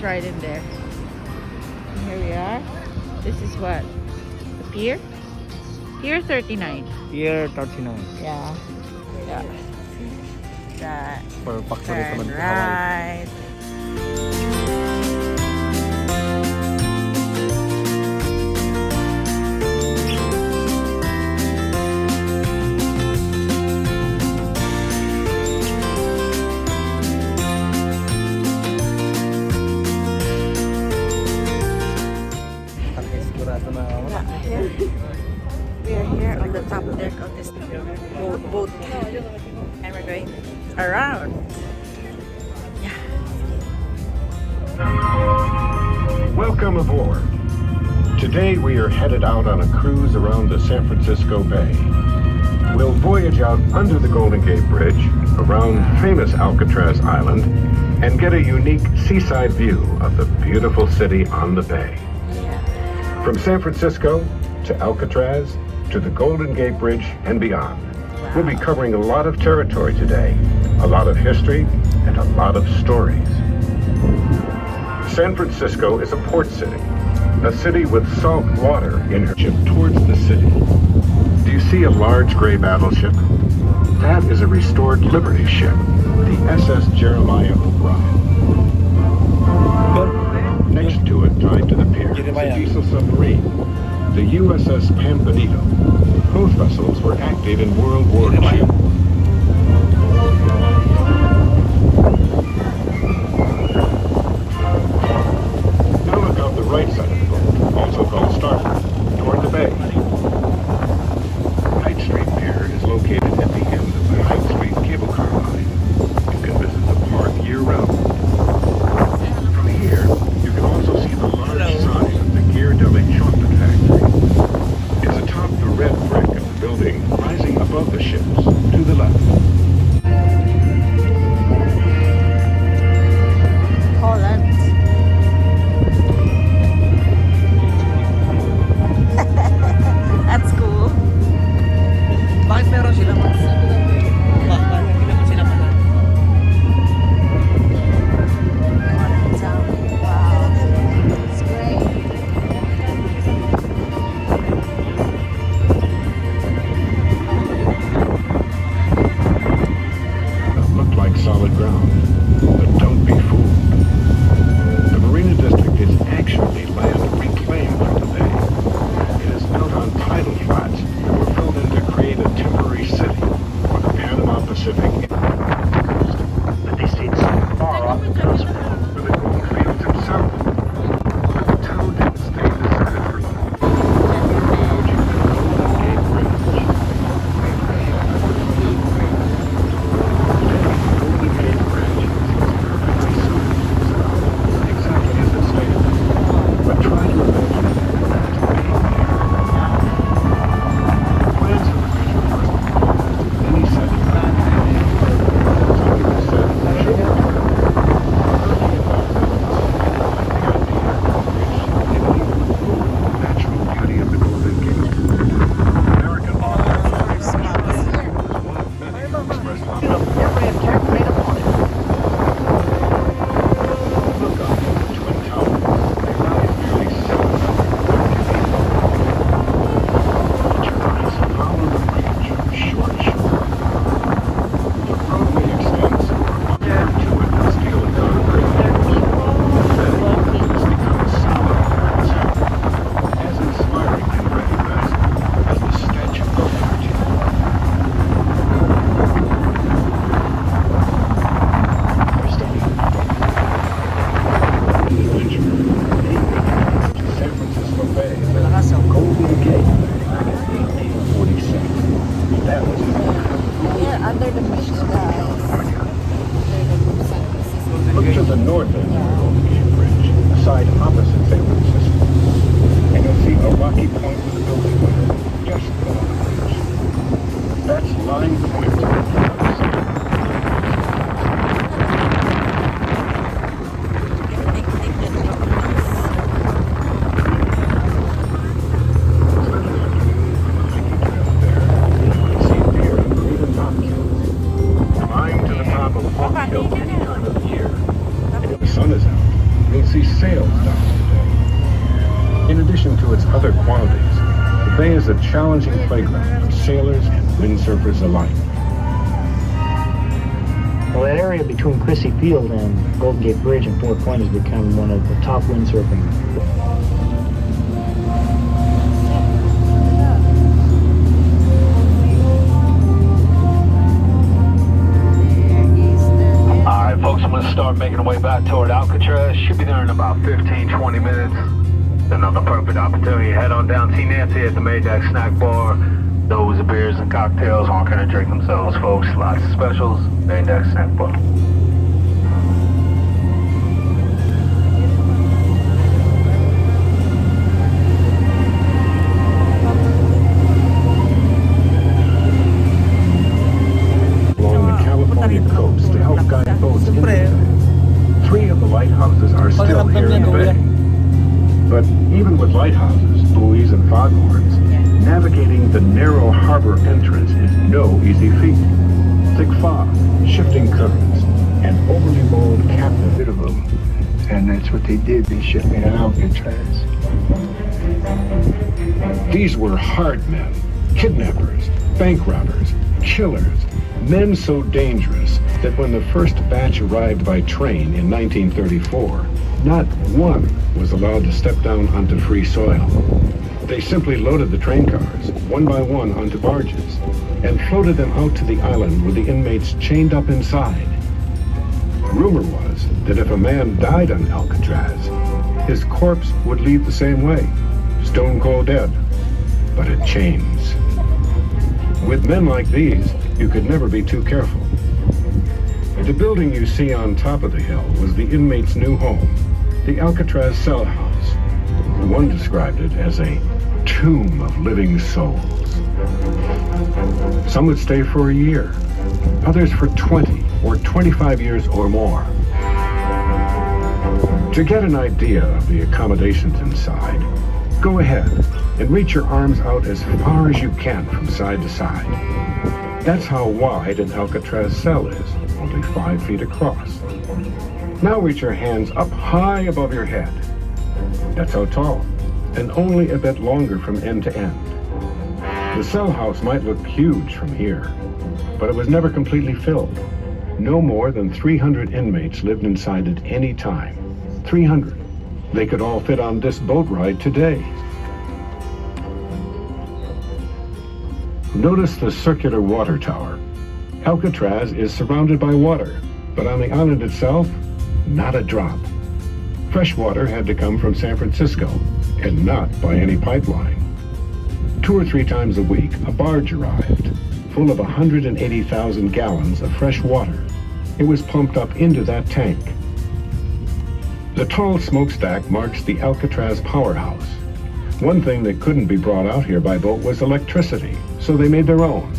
right in there. And here we are. This is what? The pier? Pier 39. Year 39. Yeah. Yeah. That. For factory Turn naman sa Hawaii. right. Sigurado na wala. Yeah, we are here on the top deck of this boat, and we're going around. Yeah. Welcome aboard. Today we are headed out on a cruise around the San Francisco Bay. We'll voyage out under the Golden Gate Bridge, around famous Alcatraz Island, and get a unique seaside view of the beautiful city on the bay. From San Francisco to Alcatraz to the Golden Gate Bridge and beyond. We'll be covering a lot of territory today, a lot of history, and a lot of stories. San Francisco is a port city, a city with salt water in her ship towards the city. Do you see a large gray battleship? That is a restored Liberty ship, the SS Jeremiah O'Brien. Next to it, tied to the pier, is a diesel submarine, the USS Pampanito. Both vessels were active in World War II. Now look out the right side of the boat, also called starboard, toward the bay. Hyde Street Pier is located at the end of the Hyde Street cable car line. You can visit the park year-round. From here, you can also see the large sign of the Ghirardelli chocolate factory. It's atop the red brick of the building, rising above the ships, to the left. Holland. That's cool. Bakit meron sila mas? Bakit hindi naman sila pala? Wow. It's great. Look like solid ground, but don't be fooled. The Marina District is actually land reclaimed from the bay. It is built on tidal flats that were filled in to create a temporary city for the Panama Pacific. But they stayed so far off the coast for the gold fields itself. But the town didn't stay deserted for long. Approaching the Golden Gate Bridge. Exactly as it stated. But try to imagine it plans for the bridge were first proposed. Then he said it back. Some people said it should be built. Early about the idea of the bridge didn't even improve the natural beauty of the Golden Gate. American author was one of many who expressed Look up at the Twin Towers. They rise nearly 750 feet above the bay. Let your eyes follow the bridge from shore to shore. The roadway extends from to it with steel and concrete. Then it has become a solid concept, as inspiring and recognizable as the Statue of Liberty. San Francisco Bay, the Golden Gate, back in 1847. That was We're under the bridge, guys. Look to the north end of the Golden Gate Bridge, the side opposite San Francisco, and you'll see a rocky point with a building there, just below the bridge. That's Line Point. Climb to the top of Hawk Hill any time of the year. And if the sun is out, you'll see sails dock today. In addition to its other qualities, the bay is a challenging playground for sailors and windsurfers alike. Well, that area between Crissy Field and Golden Gate Bridge and Fort Point has become one of the top windsurfing. Alright folks, I'm going to start making our way back toward Alcatraz. Should be there in about 15-20 minutes. Another perfect opportunity to head on down. See Nancy at the Maydeck Snack Bar. Those are beers and cocktails aren't going to drink themselves, folks. Lots of specials. Maydeck Snack Bar. Along the California coast to help guide boats into the bay. 3 of the lighthouses are still here in the bay. But even with lighthouses, buoys, and foghorns, navigating the narrow harbor entrance is no easy feat. Thick fog, shifting currents, and overly bold captive. Rid of them. And that's what they did. They shipped me to Alcatraz. These were hard men, kidnappers, bank robbers, killers, men so dangerous that when the first batch arrived by train in 1934, not one was allowed to step down onto free soil. They simply loaded the train cars, one by one, onto barges, and floated them out to the island with the inmates chained up inside. Rumor was that if a man died on Alcatraz, his corpse would leave the same way, stone cold dead, but in chains. With men like these, you could never be too careful. The building you see on top of the hill was the inmates' new home, the Alcatraz Cell House. One described it as a tomb of living souls. Some would stay for a year, others for 20 or 25 years or more. To get an idea of the accommodations inside, go ahead and reach your arms out as far as you can from side to side. That's how wide an Alcatraz cell is, only 5 feet across. Now reach your hands up high above your head. That's how tall, and only a bit longer from end to end. The cell house might look huge from here, but it was never completely filled. No more than 300 inmates lived inside at any time. 300. They could all fit on this boat ride today. Notice the circular water tower. Alcatraz is surrounded by water, but on the island itself, not a drop. Fresh water had to come from San Francisco, and not by any pipeline. 2 or 3 times a week, a barge arrived, full of 180,000 gallons of fresh water. It was pumped up into that tank. The tall smokestack marks the Alcatraz powerhouse. One thing that couldn't be brought out here by boat was electricity, so they made their own.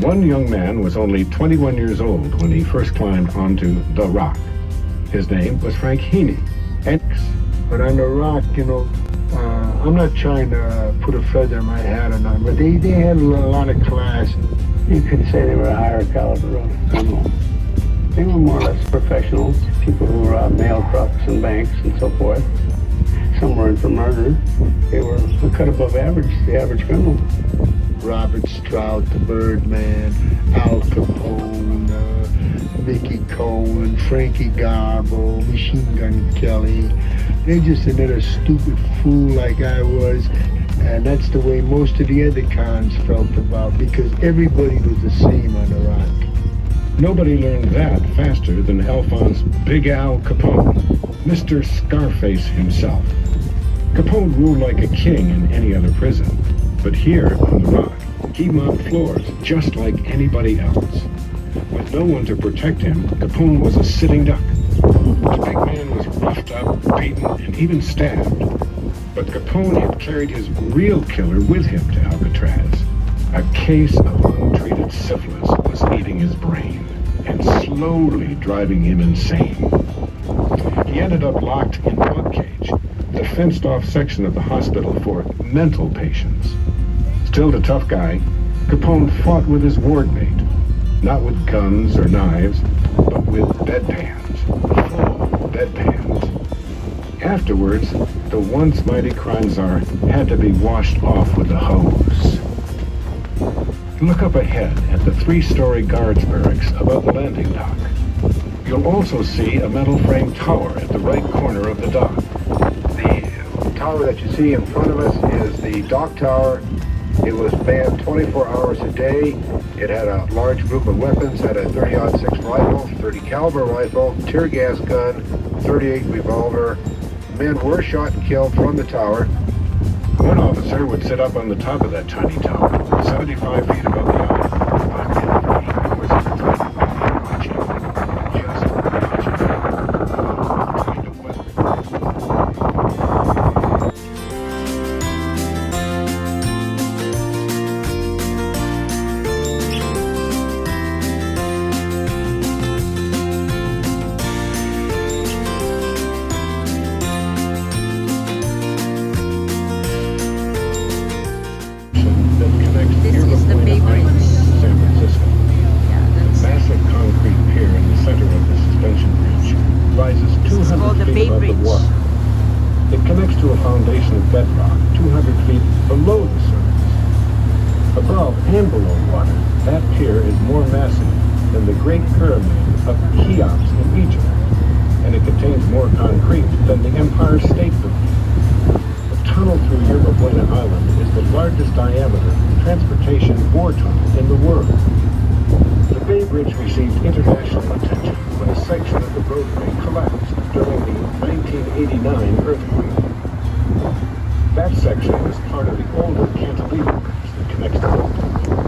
One young man was only 21 years old when he first climbed onto the Rock. His name was Frank Heaney. But on the Rock, you know, I'm not trying to put a feather in my hat or nothing, but they had a lot of class. You could say they were a higher caliber of criminal. They were more or less professionals, people who robbed mail trucks and banks and so forth. Some were in for murder. They were a cut above average, the average criminal. Robert Strout, the Birdman, Al Capone, Mickey Cohen, Frankie Garbo, Machine Gun Kelly. They're just another stupid fool like I was. And that's the way most of the other cons felt about, because everybody was the same on the Rock. Nobody learned that faster than Alphonse Big Al Capone, Mr. Scarface himself. Capone ruled like a king in any other prison, but here on the Rock, he mopped floors just like anybody else. With no one to protect him, Capone was a sitting duck. The big man was roughed up, beaten, and even stabbed. But Capone had carried his real killer with him to Alcatraz. A case of untreated syphilis was eating his brain and slowly driving him insane. He ended up locked in Bug Cage, the fenced-off section of the hospital for mental patients. Still the tough guy, Capone fought with his ward mate, not with guns or knives, but with bedpans, full bedpans. Afterwards, the once mighty Kranzar had to be washed off with a hose. Look up ahead at the 3-story guards barracks above the landing dock. You'll also see a metal frame tower at the right corner of the dock. The tower that you see in front of us is the dock tower. It was manned 24 hours a day. It had a large group of weapons, had a 30-06 rifle, 30 caliber rifle, tear gas gun, 38 revolver. Men were shot and killed from the tower. One officer would sit up on the top of that tiny tower, 75 feet above the island. He was entertained by watching, just watching, kind of weather. That connects This is the Bay Iroquois Island Bridge. to San Francisco. Yeah, that's Massive concrete pier in the center of the suspension bridge rises is called 200 the feet Bay above the Bridge. water. It connects to a foundation of bedrock 200 feet below the surface. Above and below water, that pier is more massive than the Great Pyramid of Cheops in Egypt, and it contains more concrete than the Empire State Building. The tunnel through Yerba Buena Island is the largest diameter transportation ore tunnel in the world. The Bay Bridge received international attention when a section of the roadway collapsed during the 1989 earthquake. That section was part of the older cantilever bridge that connects the boat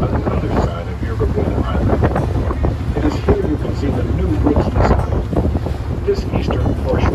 on the other side of Yerba Buena Island. It is here you can see the new bridge design. This eastern portion